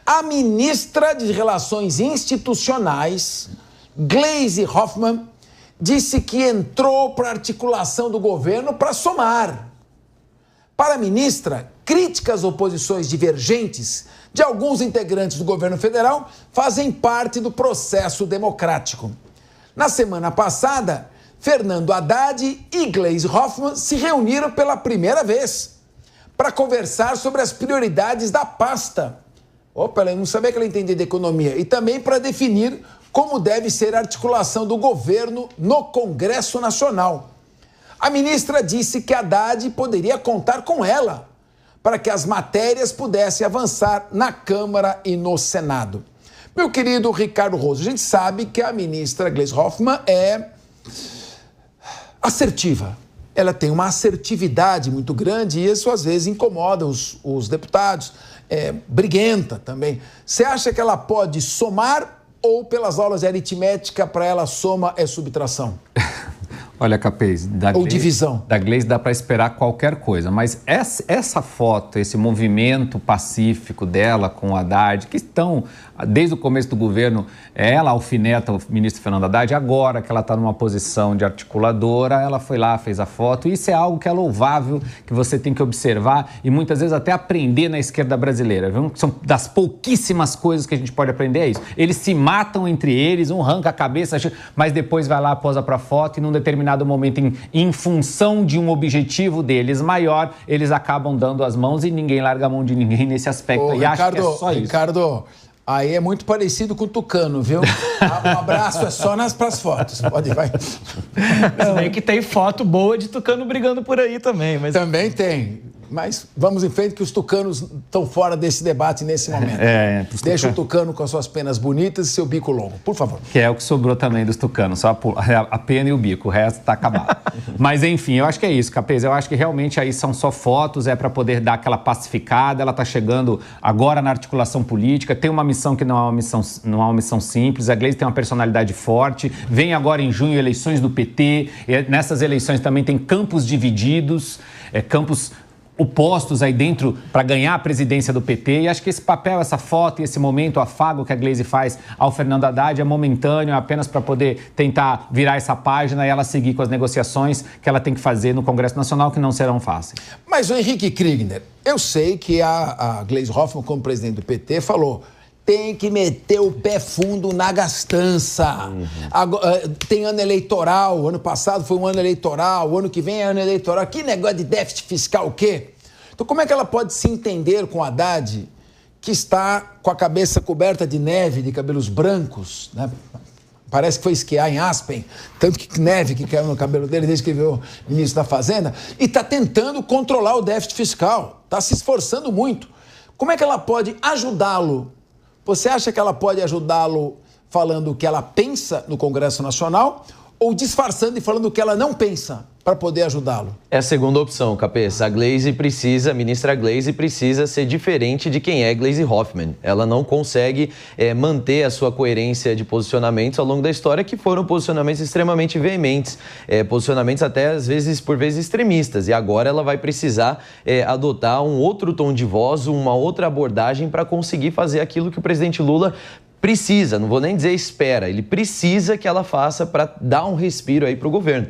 A ministra de Relações Institucionais, Gleisi Hoffmann, disse que entrou para a articulação do governo para somar. Para a ministra, críticas ou posições divergentes de alguns integrantes do governo federal fazem parte do processo democrático. Na semana passada, Fernando Haddad e Gleisi Hoffmann se reuniram pela primeira vez para conversar sobre as prioridades da pasta. Opa, ela não sabia que ela entendia de economia. E também para definir como deve ser a articulação do governo no Congresso Nacional. A ministra disse que Haddad poderia contar com ela para que as matérias pudessem avançar na Câmara e no Senado. Meu querido Ricardo Rosso, a gente sabe que a ministra Gleisi Hoffmann é assertiva. Ela tem uma assertividade muito grande e isso às vezes incomoda os deputados. É briguenta também. Você acha que ela pode somar ou pelas aulas de aritmética para ela soma é subtração? Olha, Capês, ou divisão. Da Gleisi dá para esperar qualquer coisa, mas essa foto, esse movimento pacífico dela com o Haddad, que estão desde o começo do governo, ela alfineta o ministro Fernando Haddad, agora que ela está numa posição de articuladora, ela foi lá, fez a foto, e isso é algo que é louvável, que você tem que observar e muitas vezes até aprender na esquerda brasileira, viu? São das pouquíssimas coisas que a gente pode aprender, é isso. Eles se matam entre eles, um arranca a cabeça, mas depois vai lá, posa para a foto e num determinado momento, em função de um objetivo deles maior, eles acabam dando as mãos e ninguém larga a mão de ninguém nesse aspecto. E acho que é só isso. Ricardo, aí é muito parecido com o Tucano, viu? Um abraço é só pras fotos. Pode, vai. Se bem que tem foto boa de Tucano brigando por aí também. Mas... Também tem. Mas vamos em frente que os tucanos estão fora desse debate nesse momento. Deixa o tucano com as suas penas bonitas e seu bico longo, por favor. Que é o que sobrou também dos tucanos, só a pena e o bico, o resto está acabado. Mas enfim, eu acho que é isso, Capês. Eu acho que realmente aí são só fotos, é para poder dar aquela pacificada. Ela está chegando agora na articulação política, tem uma missão que não é uma missão simples. A Gleisi tem uma personalidade forte, vem agora em junho eleições do PT, nessas eleições também tem campos divididos, campos opostos aí dentro para ganhar a presidência do PT, e acho que esse papel, essa foto e esse momento, o afago que a Gleisi faz ao Fernando Haddad é momentâneo, é apenas para poder tentar virar essa página e ela seguir com as negociações que ela tem que fazer no Congresso Nacional, que não serão fáceis. Mas o Henrique Kriegner, eu sei que a Gleisi Hoffmann, como presidente do PT, falou: tem que meter o pé fundo na gastança. Agora, tem ano eleitoral, ano passado foi um ano eleitoral, o ano que vem é ano eleitoral. Que negócio de déficit fiscal o quê? Então como é que ela pode se entender com Haddad, que está com a cabeça coberta de neve, de cabelos brancos, né? Parece que foi esquiar em Aspen, tanto que neve que caiu no cabelo dele desde que virou ministro da Fazenda, e está tentando controlar o déficit fiscal, está se esforçando muito. Como é que ela pode ajudá-lo? Você acha que ela pode ajudá-lo falando o que ela pensa no Congresso Nacional ou disfarçando e falando o que ela não pensa para poder ajudá-lo? É a segunda opção, Capês. A ministra Gleisi precisa ser diferente de quem é Gleisi Hoffmann. Ela não consegue manter a sua coerência de posicionamentos ao longo da história, que foram posicionamentos extremamente veementes, posicionamentos até às vezes, por vezes, extremistas. E agora ela vai precisar adotar um outro tom de voz, uma outra abordagem para conseguir fazer aquilo que o presidente Lula precisa, não vou nem dizer espera, ele precisa que ela faça para dar um respiro aí para o governo.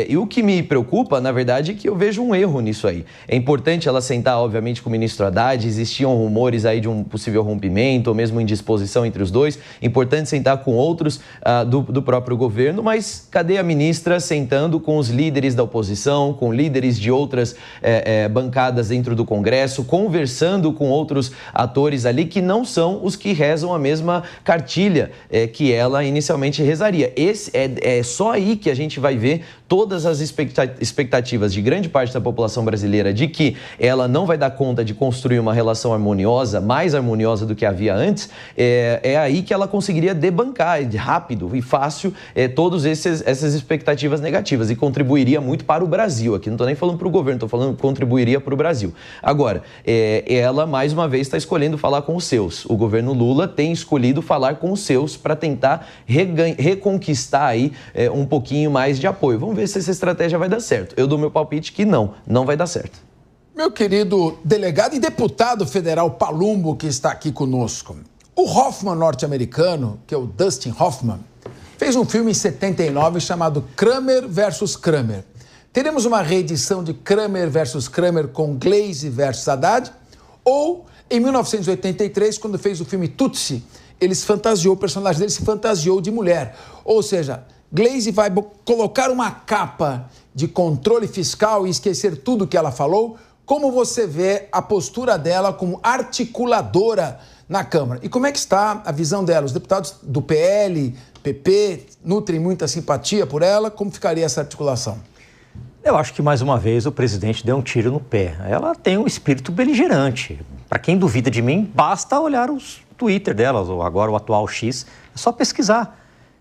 E o que me preocupa, na verdade, é que eu vejo um erro nisso aí. É importante ela sentar, obviamente, com o ministro Haddad, existiam rumores aí de um possível rompimento, ou mesmo indisposição entre os dois, importante sentar com outros do próprio governo, mas cadê a ministra sentando com os líderes da oposição, com líderes de outras bancadas dentro do Congresso, conversando com outros atores ali que não são os que rezam a mesma cartilha que ela inicialmente rezaria. É só aí que a gente vai ver todas as expectativas de grande parte da população brasileira de que ela não vai dar conta de construir uma relação harmoniosa, mais harmoniosa do que havia antes, é aí que ela conseguiria debancar rápido e fácil todas essas expectativas negativas e contribuiria muito para o Brasil. Aqui não estou nem falando para o governo, estou falando que contribuiria para o Brasil. Agora, ela mais uma vez está escolhendo falar com os seus. O governo Lula tem escolhido falar com os seus para tentar reconquistar aí um pouquinho mais de apoio. Vamos ver se essa estratégia vai dar certo. Eu dou meu palpite que não vai dar certo. Meu querido delegado e deputado federal Palumbo, que está aqui conosco. O Hoffman norte-americano, que é o Dustin Hoffman, fez um filme em 79 chamado Kramer versus Kramer. Teremos uma reedição de Kramer versus Kramer com Glaze versus Haddad? Ou, em 1983, quando fez o filme Tootsie, o personagem dele se fantasiou de mulher. Ou seja, Glaze vai colocar uma capa de controle fiscal e esquecer tudo que ela falou. Como você vê a postura dela como articuladora na Câmara? E como é que está a visão dela? Os deputados do PL, PP, nutrem muita simpatia por ela. Como ficaria essa articulação? Eu acho que, mais uma vez, o presidente deu um tiro no pé. Ela tem um espírito beligerante. Para quem duvida de mim, basta olhar os Twitter dela, ou agora o atual X, é só pesquisar.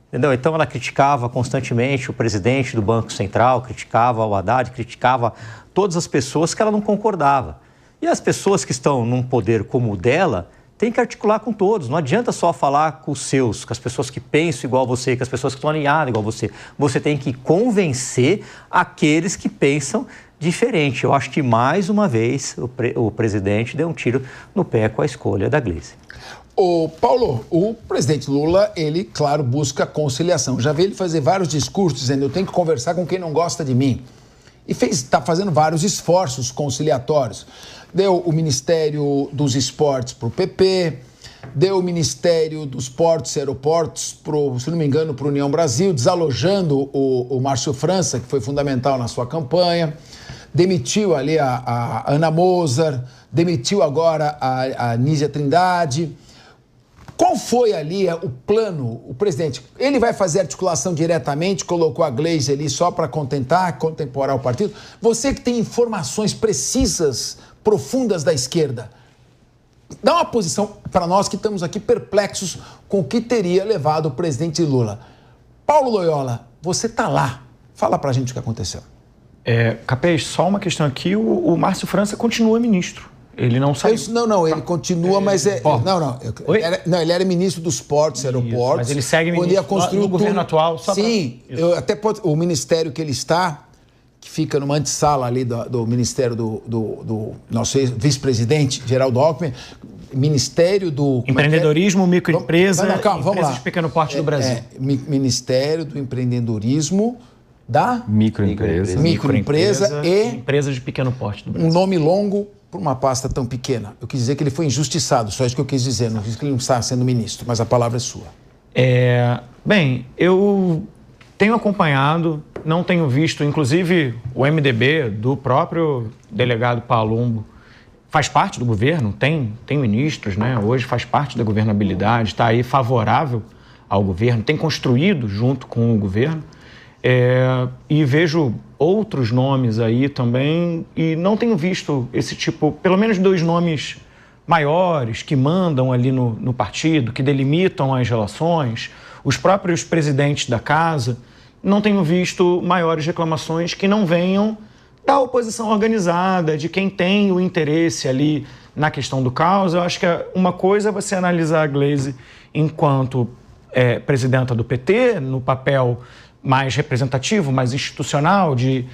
Entendeu? Então, ela criticava constantemente o presidente do Banco Central, criticava o Haddad, criticava todas as pessoas que ela não concordava. E as pessoas que estão num poder como o dela têm que articular com todos. Não adianta só falar com os seus, com as pessoas que pensam igual a você, com as pessoas que estão alinhadas igual a você. Você tem que convencer aqueles que pensam diferente. Eu acho que, mais uma vez, o presidente deu um tiro no pé com a escolha da Glaze. Ô, Paulo, o presidente Lula, ele, claro, busca conciliação. Já vi ele fazer vários discursos dizendo: eu tenho que conversar com quem não gosta de mim. E está fazendo vários esforços conciliatórios. Deu o Ministério dos Esportes para o PP, deu o Ministério dos Portos e Aeroportos, se não me engano, para a União Brasil, desalojando o Márcio França, que foi fundamental na sua campanha. Demitiu ali a Ana Moser, demitiu agora a Nízia Trindade. Qual foi ali o plano, o presidente? Ele vai fazer articulação diretamente, colocou a Glaze ali só para contemporar o partido? Você que tem informações precisas, profundas da esquerda, dá uma posição para nós que estamos aqui perplexos com o que teria levado o presidente Lula. Paulo Loyola, você está lá. Fala para a gente o que aconteceu. Capês, só uma questão aqui, o Márcio França continua ministro. Ele não saiu. Ele continua, mas ele era ministro dos Portos e Aeroportos. Mas ele segue ministro no governo atual. O ministério que ele está, que fica numa antessala ali do ministério do nosso vice-presidente, Geraldo Alckmin, Ministério do... Empreendedorismo, microempresa, vamos empresas lá. de pequeno porte do Brasil. Ministério do Empreendedorismo da... Microempresa e... Empresas de pequeno porte do Brasil. Um nome longo para uma pasta tão pequena. Eu quis dizer que ele foi injustiçado, só isso que eu quis dizer. Não quis que ele não está sendo ministro, mas a palavra é sua. Bem, eu tenho acompanhado, não tenho visto, inclusive o MDB do próprio delegado Palumbo faz parte do governo, tem ministros, né? Hoje faz parte da governabilidade, está aí favorável ao governo, tem construído junto com o governo. E vejo outros nomes aí também e não tenho visto esse tipo, pelo menos 2 nomes maiores que mandam ali no partido, que delimitam as relações, os próprios presidentes da casa. Não tenho visto maiores reclamações que não venham da oposição organizada, de quem tem o interesse ali na questão do caos. Eu acho que uma coisa é você analisar a Glaze enquanto presidenta do PT, no papel mais representativo, mais institucional, de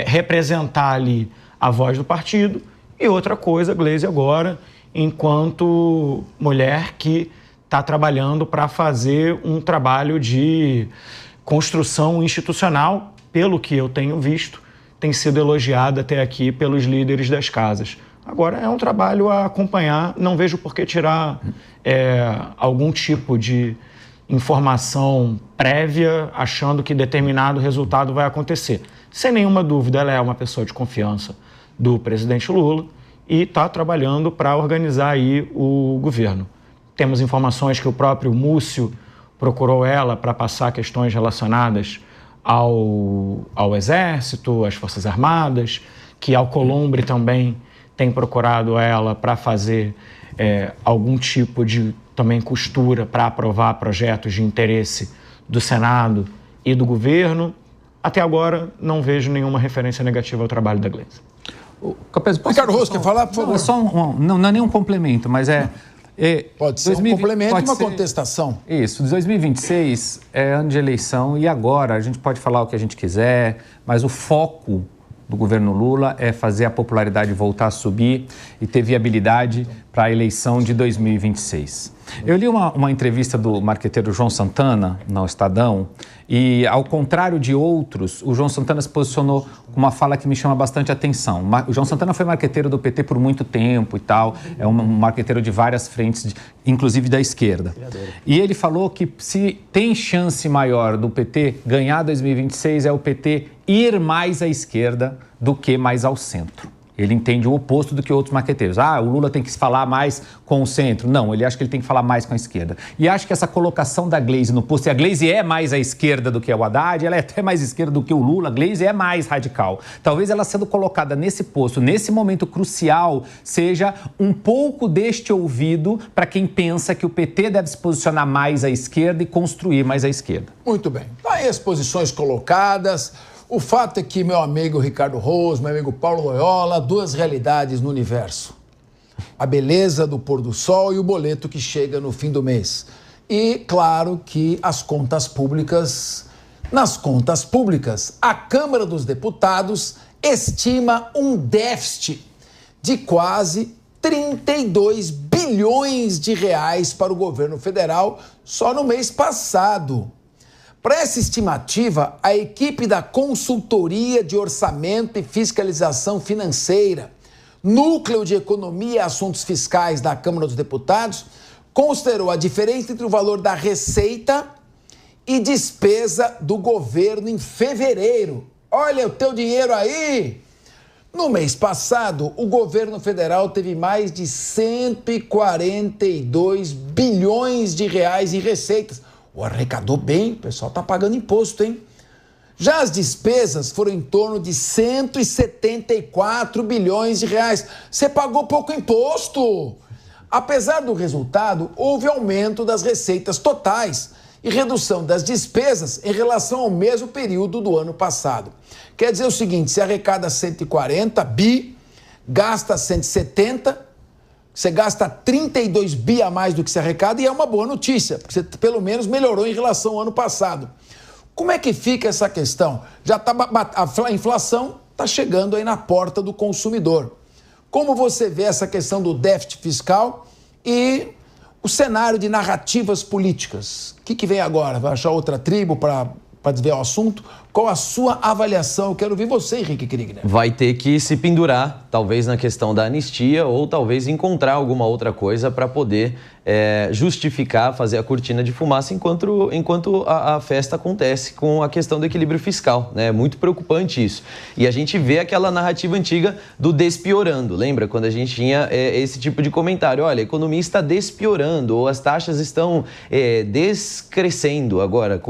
representar ali a voz do partido. E outra coisa, a Glaze agora, enquanto mulher que está trabalhando para fazer um trabalho de construção institucional, pelo que eu tenho visto, tem sido elogiada até aqui pelos líderes das casas. Agora, é um trabalho a acompanhar, não vejo por que tirar algum tipo de informação prévia, achando que determinado resultado vai acontecer. Sem nenhuma dúvida, ela é uma pessoa de confiança do presidente Lula e está trabalhando para organizar aí o governo. Temos informações que o próprio Múcio procurou ela para passar questões relacionadas ao Exército, às Forças Armadas, que Alcolumbre também tem procurado ela para fazer algum tipo de também costura para aprovar projetos de interesse do Senado e do governo. Até agora, não vejo nenhuma referência negativa ao trabalho da Glaze. Ricardo Rosso, quer falar, por favor? Não é nem um complemento, mas pode ser um complemento e uma contestação. Isso, 2026 é ano de eleição e agora a gente pode falar o que a gente quiser, mas o foco do governo Lula é fazer a popularidade voltar a subir e ter viabilidade para a eleição de 2026. Eu li uma entrevista do marqueteiro João Santana, no Estadão, e, ao contrário de outros, o João Santana se posicionou com uma fala que me chama bastante atenção. O João Santana foi marqueteiro do PT por muito tempo e tal, é um marqueteiro de várias frentes, inclusive da esquerda. E ele falou que se tem chance maior do PT ganhar 2026 é o PT ir mais à esquerda do que mais ao centro. Ele entende o oposto do que outros marqueteiros. O Lula tem que se falar mais com o centro. Não, ele acha que ele tem que falar mais com a esquerda. E acho que essa colocação da Gleisi no posto, e a Gleisi é mais à esquerda do que o Haddad, ela é até mais esquerda do que o Lula, a Gleisi é mais radical. Talvez ela sendo colocada nesse posto, nesse momento crucial, seja um pouco deste ouvido para quem pensa que o PT deve se posicionar mais à esquerda e construir mais à esquerda. Muito bem. Aí as posições colocadas. O fato é que meu amigo Ricardo Rose, meu amigo Paulo Loyola, duas realidades no universo. A beleza do pôr do sol e o boleto que chega no fim do mês. E, claro, que as contas públicas... Nas contas públicas, a Câmara dos Deputados estima um déficit de quase 32 bilhões de reais para o governo federal só no mês passado. Para essa estimativa, a equipe da Consultoria de Orçamento e Fiscalização Financeira, Núcleo de Economia e Assuntos Fiscais da Câmara dos Deputados, considerou a diferença entre o valor da receita e despesa do governo em fevereiro. Olha o teu dinheiro aí! No mês passado, o governo federal teve mais de 142 bilhões de reais em receitas. Arrecadou bem, o pessoal está pagando imposto, hein? Já as despesas foram em torno de 174 bilhões de reais. Você pagou pouco imposto. Apesar do resultado, houve aumento das receitas totais e redução das despesas em relação ao mesmo período do ano passado. Quer dizer o seguinte, se arrecada 140 bi, gasta 170, você gasta 32 bi a mais do que se arrecada e é uma boa notícia, porque você pelo menos melhorou em relação ao ano passado. Como é que fica essa questão? Já tá, a inflação está chegando aí na porta do consumidor. Como você vê essa questão do déficit fiscal e o cenário de narrativas políticas? O que vem agora? Vai achar outra tribo para desviar o assunto? Qual a sua avaliação? Eu quero ouvir você, Henrique Kriegner. Vai ter que se pendurar, talvez na questão da anistia ou talvez encontrar alguma outra coisa para poder justificar, fazer a cortina de fumaça enquanto a festa acontece com a questão do equilíbrio fiscal, né? É muito preocupante isso. E a gente vê aquela narrativa antiga do despiorando. Lembra quando a gente tinha esse tipo de comentário? Olha, a economia está despiorando ou as taxas estão descrescendo agora,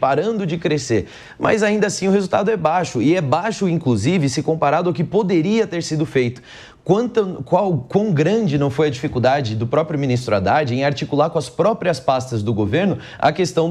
parando de crescer. Mas ainda assim o resultado é baixo. E é baixo, inclusive, se comparado ao que poderia ter sido feito. Quão grande não foi a dificuldade do próprio ministro Haddad em articular com as próprias pastas do governo a questão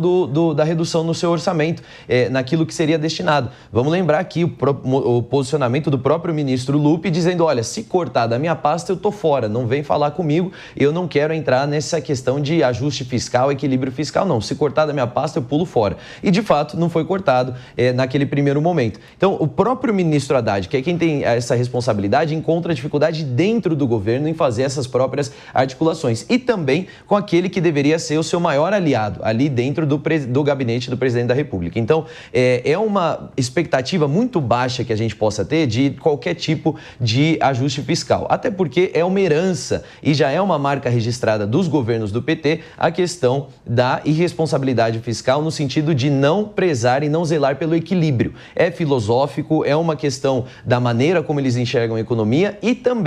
da redução no seu orçamento, naquilo que seria destinado. Vamos lembrar aqui o posicionamento do próprio ministro Lupe dizendo, olha, se cortar da minha pasta eu tô fora, não vem falar comigo, eu não quero entrar nessa questão de ajuste fiscal, equilíbrio fiscal, não. Se cortar da minha pasta eu pulo fora. E de fato não foi cortado naquele primeiro momento. Então o próprio ministro Haddad, que é quem tem essa responsabilidade, encontra dificuldade dentro do governo em fazer essas próprias articulações e também com aquele que deveria ser o seu maior aliado ali dentro do gabinete do presidente da República. Então, é uma expectativa muito baixa que a gente possa ter de qualquer tipo de ajuste fiscal, até porque é uma herança e já é uma marca registrada dos governos do PT a questão da irresponsabilidade fiscal no sentido de não prezar e não zelar pelo equilíbrio. É filosófico, é uma questão da maneira como eles enxergam a economia e também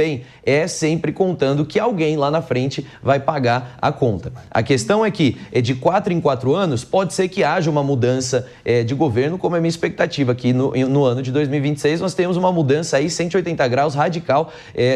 é sempre contando que alguém lá na frente vai pagar a conta. A questão é que de 4 em 4 anos pode ser que haja uma mudança de governo, como é a minha expectativa aqui no ano de 2026, nós temos uma mudança aí 180 graus radical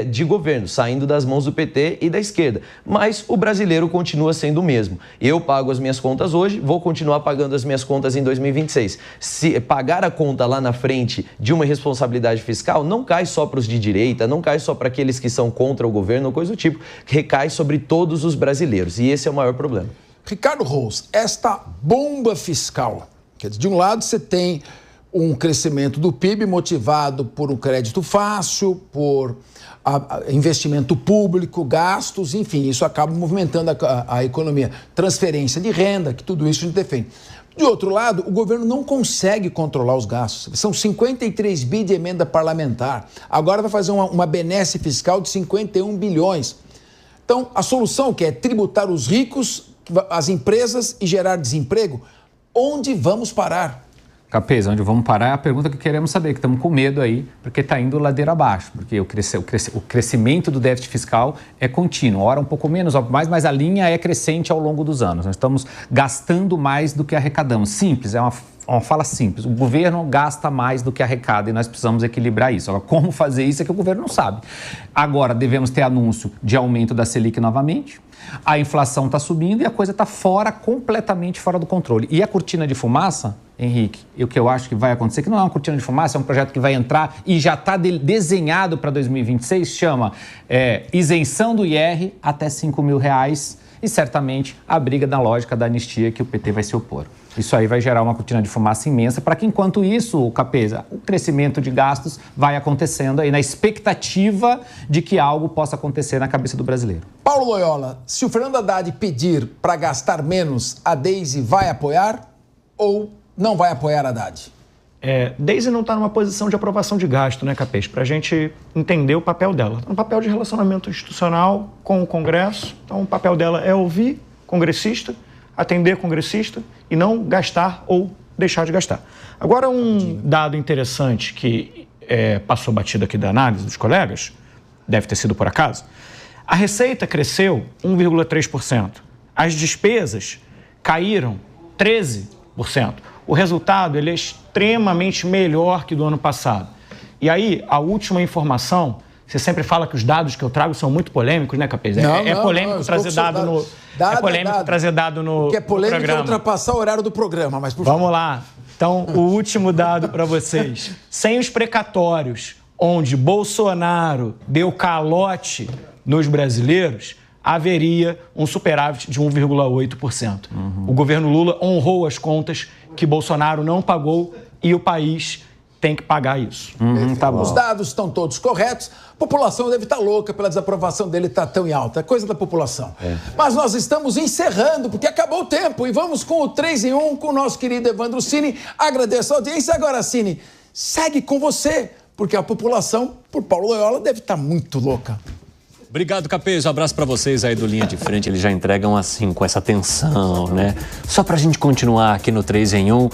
de governo, saindo das mãos do PT e da esquerda. Mas o brasileiro continua sendo o mesmo. Eu pago as minhas contas hoje, vou continuar pagando as minhas contas em 2026. Se pagar a conta lá na frente de uma responsabilidade fiscal, não cai só para os de direita, não cai só para aqueles que são contra o governo ou coisa do tipo, recai sobre todos os brasileiros. E esse é o maior problema. Ricardo Rose, esta bomba fiscal, quer dizer, de um lado você tem um crescimento do PIB motivado por um crédito fácil, por investimento público, gastos, enfim, isso acaba movimentando a economia. Transferência de renda, que tudo isso a gente defende. De outro lado, o governo não consegue controlar os gastos. São 53 bi de emenda parlamentar. Agora vai fazer uma benesse fiscal de 51 bilhões. Então, a solução que é tributar os ricos, as empresas e gerar desemprego, onde vamos parar? Capês, onde vamos parar é a pergunta que queremos saber, que estamos com medo aí, porque está indo ladeira abaixo, porque o crescimento do déficit fiscal é contínuo, ora um pouco menos, mais, mas a linha é crescente ao longo dos anos. Nós estamos gastando mais do que arrecadamos. Simples, é uma fala simples. O governo gasta mais do que arrecada e nós precisamos equilibrar isso. Agora, como fazer isso é que o governo não sabe. Agora, devemos ter anúncio de aumento da Selic novamente. A inflação está subindo e a coisa está completamente fora do controle. E a cortina de fumaça, Henrique, e o que eu acho que vai acontecer, que não é uma cortina de fumaça, é um projeto que vai entrar e já está desenhado para 2026, chama isenção do IR até R$5 mil e certamente a briga na lógica da anistia que o PT vai se opor. Isso aí vai gerar uma cortina de fumaça imensa para que, enquanto isso, Capeza, o crescimento de gastos vai acontecendo aí na expectativa de que algo possa acontecer na cabeça do brasileiro. Paulo Loyola, se o Fernando Haddad pedir para gastar menos, a Daisy vai apoiar ou não vai apoiar Haddad? Daisy não está numa posição de aprovação de gasto, né, Capês? Para a gente entender o papel dela. Está no papel de relacionamento institucional com o Congresso. Então, o papel dela é ouvir congressista, atender congressista e não gastar ou deixar de gastar. Agora, um dado interessante que passou batido aqui da análise dos colegas, deve ter sido por acaso, a receita cresceu 1,3%. As despesas caíram 13%. O resultado ele é extremamente melhor que do ano passado. E aí, a última informação, você sempre fala que os dados que eu trago são muito polêmicos, né, Capês? É polêmico trazer dado no... É polêmico trazer dado no que é polêmico programa. Ultrapassar o horário do programa, mas por Vamos lá. Então, o último dado para vocês. Sem os precatórios, onde Bolsonaro deu calote nos brasileiros, haveria um superávit de 1,8%. O governo Lula honrou as contas que Bolsonaro não pagou e o país tem que pagar isso. Tá bom. Os dados estão todos corretos. A população deve estar louca pela desaprovação dele estar tão em alta. É coisa da população. Mas nós estamos encerrando, porque acabou o tempo. E vamos com o 3 em 1 com o nosso querido Evandro Cini. Agradeço a audiência. Agora, Cini, segue com você, porque a população, por Paulo Loyola, deve estar muito louca. Obrigado, Capês. Um abraço para vocês aí do Linha de Frente. Eles já entregam assim, com essa tensão, né? Só pra gente continuar aqui no 3 em 1.